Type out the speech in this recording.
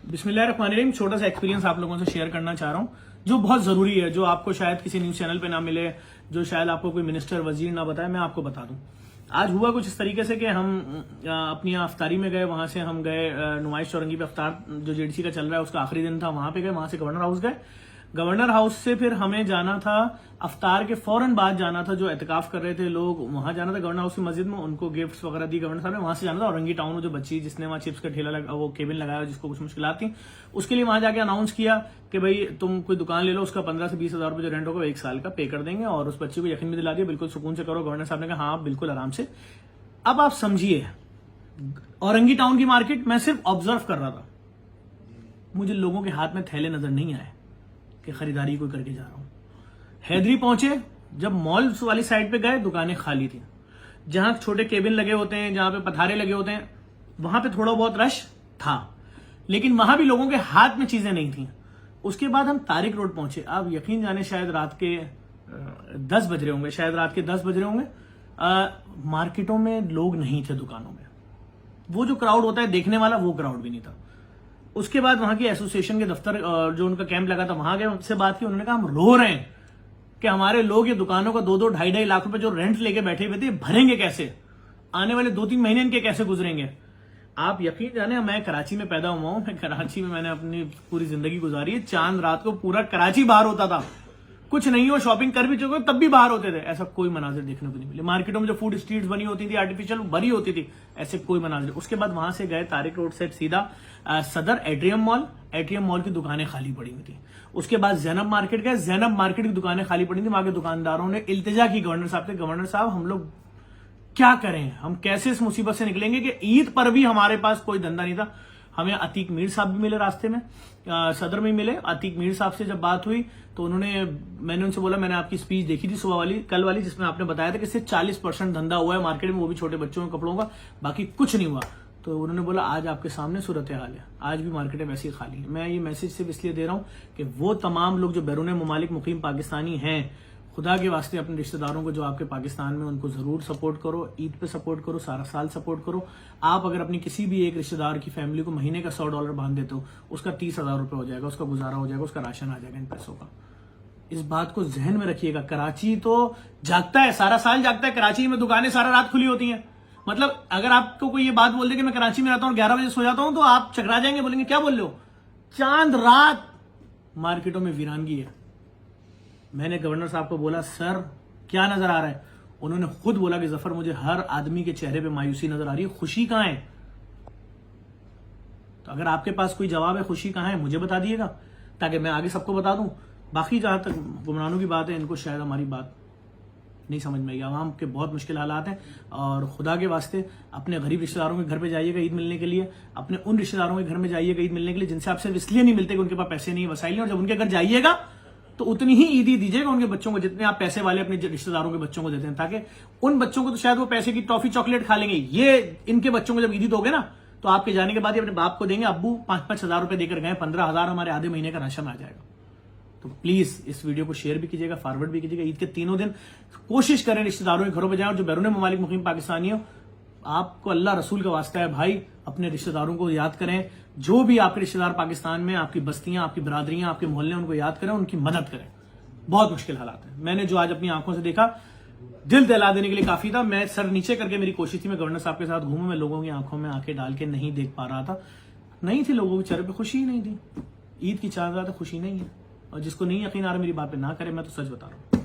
बिस्मिल्लाहिर्रहमानिर्रहीम। छोटा सा एक्सपीरियंस आप लोगों से शेयर करना चाह रहा हूँ, जो बहुत जरूरी है, जो आपको शायद किसी न्यूज चैनल पे ना मिले, जो शायद आपको कोई मिनिस्टर वजीर ना बताए, मैं आपको बता दूं। आज हुआ कुछ इस तरीके से कि हम अपनी अफ्तारी में गए, वहां से हम गए नुमाइश चौरंगी पे, अफ्तार जो जेडीसी का चल रहा है उसका आखिरी दिन था, वहां पे गए, वहां से गवर्नर हाउस गए। गवर्नर हाउस से फिर हमें जाना था अफ्तार के फौरन बाद जाना था, जो एहतिकाफ कर रहे थे लोग, वहां जाना था गवर्नर हाउस की मस्जिद में, उनको गिफ्ट्स वगैरह दी गवर्नर साहब ने। वहां से जाना था औरंगी टाउन, जो बच्ची जिसने वहां चिप्स का ठेला वो केबिन लगाया, जिसको कुछ मुश्किलात थी, उसके लिए वहां जाके अनाउंस किया कि भाई तुम कोई दुकान ले लो, उसका 15 से 20 हजार रुपए जो रेंट होगा 1 साल का पे कर देंगे, और उस बच्ची को यकीन भी दिला दिया बिल्कुल सुकून से करो। गवर्नर साहब ने कहा हाँ बिल्कुल आराम से। अब आप समझिए, औरंगी टाउन की मार्केट मैं सिर्फ ऑब्जर्व कर रहा था, मुझे लोगों के हाथ में थैले नजर नहीं आए कि खरीदारी कोई करके जा रहा हूं। हैदरी पहुंचे, जब मॉल वाली साइड पे गए, दुकानें खाली थी। जहां छोटे केबिन लगे होते हैं, जहां पे पथारे लगे होते हैं, वहां पे थोड़ा बहुत रश था, लेकिन वहां भी लोगों के हाथ में चीजें नहीं थी। उसके बाद हम तारिक रोड पहुंचे। आप यकीन जाने शायद रात के 10 बज रहे होंगे, शायद रात के 10 बज रहे होंगे। मार्केटों में लोग नहीं थे, दुकानों में वो जो क्राउड होता है देखने वाला, वो क्राउड भी नहीं था। उसके बाद वहां की एसोसिएशन के दफ्तर जो उनका कैंप लगा था, वहां गए, उनसे बात की। उन्होंने कहा हम रो रहे हैं कि हमारे लोग ये दुकानों का 2-2, 2.5 लाख रुपए जो रेंट लेके बैठे हुए थे, भरेंगे कैसे? आने वाले 2-3 महीने इनके कैसे गुजरेंगे? आप यकीन जाने, मैं कराची में पैदा हुआ हूं, मैं कराची में मैंने अपनी पूरी जिंदगी गुजारी है। चांद रात को पूरा कराची बाहर होता था, कुछ नहीं हो, शॉपिंग कर भी चुके तब भी बाहर होते थे। ऐसा कोई मनाजिर देखने को नहीं मिले। मार्केटों में जो फूड स्ट्रीट्स बनी होती थी आर्टिफिशियल, भरी होती थी, ऐसे कोई मनाजिर। उसके बाद वहां से गए तारिक रोड से सीधा सदर एट्रियम मॉल की दुकानें खाली पड़ी हुई थी। उसके बाद जैनब मार्केट गए, जैनब मार्केट की दुकानें खाली पड़ी थी। वहां के दुकानदारों ने इल्तिजा की गवर्नर साहब से, गवर्नर साहब हम लोग क्या करें, हम कैसे इस मुसीबत से निकलेंगे कि ईद पर भी हमारे पास कोई धंधा नहीं था। हमें अतीक मीर साहब भी मिले रास्ते में, सदर में मिले। अतीक मीर साहब से जब बात हुई तो मैंने उनसे बोला, मैंने आपकी स्पीच देखी थी सुबह वाली, कल वाली, जिसमें आपने बताया था कि सिर्फ 40% धंधा हुआ है मार्केट में, वो भी छोटे बच्चों के कपड़ों का, बाकी कुछ नहीं हुआ। तो उन्होंने बोला आज आपके सामने सूरत हाल है, आज भी मार्केटें वैसी खाली हैं। मैं ये मैसेज सिर्फ इसलिए दे रहा हूं कि वो तमाम लोग जो बैरून मुमालिक मुकीम पाकिस्तानी हैं, खुदा के वास्ते अपने रिश्तेदारों को जो आपके पाकिस्तान में, उनको जरूर सपोर्ट करो, ईद पे सपोर्ट करो, सारा साल सपोर्ट करो। आप अगर अपनी किसी भी एक रिश्तेदार की फैमिली को महीने का $100 बांध देते हो, उसका 30,000 रुपए हो जाएगा, उसका गुजारा हो जाएगा, उसका राशन आ जाएगा इन पैसों का। इस बात को जहन में रखिएगा। कराची तो जागता है, सारा साल जागता है। कराची में दुकानें सारा रात खुली होती हैं। मतलब अगर आपको कोई ये बात बोल दे कि मैं कराची में रहता हूँ 11 बजे सो जाता हूं, तो आप चकरा जाएंगे, बोलेंगे क्या बोल रहे हो? चांद रात मार्केटों में वीरानगी है। मैंने गवर्नर साहब को बोला, सर क्या नजर आ रहा है? उन्होंने खुद बोला कि जफर मुझे हर आदमी के चेहरे पे मायूसी नजर आ रही है, खुशी कहां है? तो अगर आपके पास कोई जवाब है, खुशी कहां है, मुझे बता दिएगा, ताकि मैं आगे सबको बता दूं। बाकी जहां तक गुमरानों की बात है, इनको शायद हमारी बात नहीं समझ में आई। आवाम के बहुत मुश्किल हालात हैं, और खुदा के वास्ते अपने गरीब रिश्तेदारों के घर पे जाइएगा ईद मिलने के लिए, अपने उन रिश्तेदारों के घर में जाइएगा ईद मिलने के लिए जिनसे आप सिर्फ इसलिए नहीं मिलते कि उनके पास पैसे नहीं, वसाइल नहीं। और जब उनके घर जाइएगा तो उतनी ही ईदी दीजिएगा उनके बच्चों को जितने आप पैसे वाले अपने रिश्तेदारों के बच्चों को देते हैं, ताकि उन बच्चों को तो शायद वो पैसे की टॉफी चॉकलेट खा लेंगे, ये इनके बच्चों को जब ईदी दोगे ना, तो आपके जाने के बाद ही अपने बाप को देंगे, अब्बू 5-5 हजार रुपए देकर गए, 15,000 हमारे आधे महीने का राशन आ जाएगा। तो प्लीज इस वीडियो को शेयर भी कीजिएगा, फॉरवर्ड भी कीजिएगा। ईद के 3 दिन कोशिश करें रिश्तेदारों के घरों पर जाएं, और जो बैरून मुमालिक मुकीम पाकिस्तानी हो, आपको अल्लाह रसूल का वास्ता है भाई, अपने रिश्तेदारों को याद करें। जो भी आपके रिश्तेदार पाकिस्तान में, आपकी बस्तियां, आपकी बरादरियां, आपके मोहल्ले, उनको याद करें, उनकी मदद करें। बहुत मुश्किल हालात है। मैंने जो आज अपनी आंखों से देखा, दिल दहला देने के लिए काफी था। मैं सर नीचे करके, मेरी कोशिश थी मैं गवर्नर साहब के साथ घूमूं, मैं लोगों की आंखों में आंखें डाल के नहीं देख पा रहा था, नहीं थी लोगों के चेहरे पे खुशी ही नहीं थी। ईद की चांद रात खुशी नहीं है, और जिसको नहीं यकीन आ रहा मेरी बात पे ना करे, मैं तो सच बता रहा हूं।